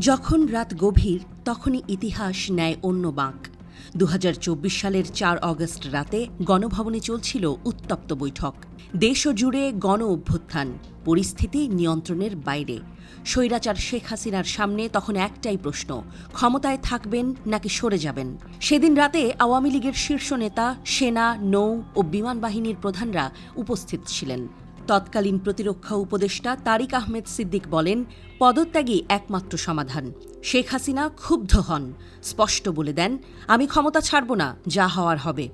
যখন রাত গভীর তখনই ইতিহাস নেয় অন্য বাঁক। ২০২৪ সালের ৪ অগস্ট রাতে গণভবনে চলছিল উত্তপ্ত বৈঠক। দেশজুড়ে গণ অভ্যুত্থান, পরিস্থিতি নিয়ন্ত্রণের বাইরে। স্বৈরাচার শেখ হাসিনার সামনে তখন একটাই প্রশ্ন, ক্ষমতায় থাকবেন নাকি সরে যাবেন। সেদিন রাতে আওয়ামী লীগের শীর্ষ নেতা, সেনা, নৌ ও বিমান বাহিনীর প্রধানরা উপস্থিত ছিলেন। তৎকালীন প্রতিরক্ষা উপদেষ্টা তারিক আহমেদ সিদ্দিক বলেন, পদত্যাগই একমাত্র সমাধান। শেখ হাসিনা ক্ষুব্ধ হন, স্পষ্ট বলে দেন, আমি ক্ষমতা ছাড়ব না, যা হওয়ার হবে।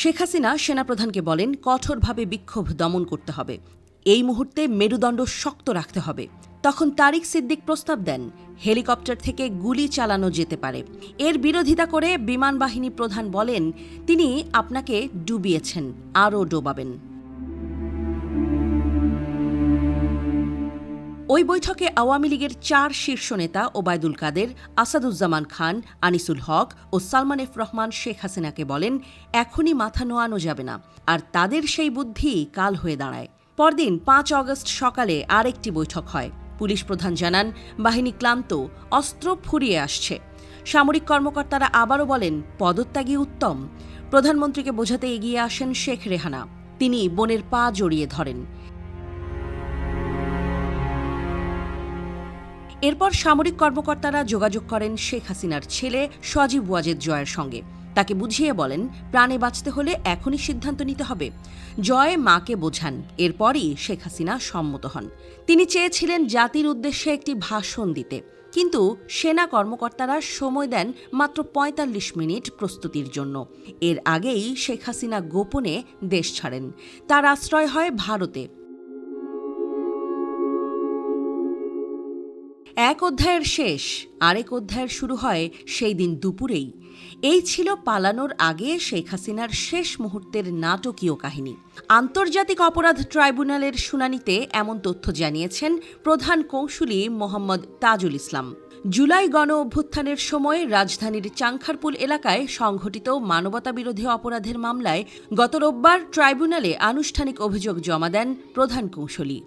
শেখ হাসিনা সেনাপ্রধানকে বলেন, কঠোরভাবে বিক্ষোভ দমন করতে হবে। এই মুহূর্তে মেরুদণ্ড শক্ত রাখতে হবে। তখন তারিক সিদ্দিক প্রস্তাব দেন, হেলিকপ্টার থেকে গুলি চালানো যেতে পারে। এর বিরোধিতা করে বিমান বাহিনী প্রধান বলেন, তিনি আপনাকে ডুবিয়েছেন, আরও ডোবাবেন। ওই বৈঠকে আওয়ামী লীগের ৪ শীর্ষ নেতা ওবায়দুল কাদের, আসাদুজ্জামান খান, আনিসুল হক ও সালমান এফ রহমান শেখ হাসিনাকে বলেন, এখনই মাথা নোয়ানো যাবে না। আর তাদের সেই বুদ্ধি কাল হয়ে দাঁড়ায়। পরদিন ৫ অগস্ট সকালে আরেকটি বৈঠক হয়। পুলিশ প্রধান জানান, বাহিনী ক্লান্ত, অস্ত্র ফুরিয়ে আসছে। সামরিক কর্মকর্তারা আবারও বলেন, পদত্যাগই উত্তম। প্রধানমন্ত্রীকে বোঝাতে এগিয়ে আসেন শেখ রেহানা। তিনি বোনের পা জড়িয়ে ধরেন। এরপর সামরিক কর্মকর্তারা যোগাযোগ করেন শেখ হাসিনার ছেলে সজীব ওয়াজেদ জয়ের সঙ্গে। তাকে বুঝিয়ে বলেন, প্রাণে বাঁচতে হলে এখনই সিদ্ধান্ত নিতে হবে। জয় মাকে বোঝান। এরপরই শেখ হাসিনা সম্মত হন। তিনি চেয়েছিলেন জাতির উদ্দেশ্যে একটি ভাষণ দিতে, কিন্তু সেনা কর্মকর্তারা সময় দেন মাত্র ৪৫ মিনিট প্রস্তুতির জন্য। এর আগেই শেখ হাসিনা গোপনে দেশ ছাড়েন। তার আশ্রয় হয় ভারতে। এক অধ্যায়ের শেষ, আরেক অধ্যায়ের শুরু হয় সেই দিন দুপুরেই। এই ছিল পালানোর আগে শেখ হাসিনার শেষ মুহূর্তের নাটকীয় কাহিনী। আন্তর্জাতিক অপরাধ ট্রাইব্যুনালের শুনানিতে এমন তথ্য জানিয়েছেন প্রধান কৌঁসুলি মোহাম্মদ তাজুল ইসলাম। জুলাই গণ অভ্যুত্থানের সময় রাজধানীর চাংখারপুল এলাকায় সংঘটিত মানবতাবিরোধী অপরাধের মামলায় গত রোববার ট্রাইব্যুনালে আনুষ্ঠানিক অভিযোগ জমা দেন প্রধান কৌঁসুলি।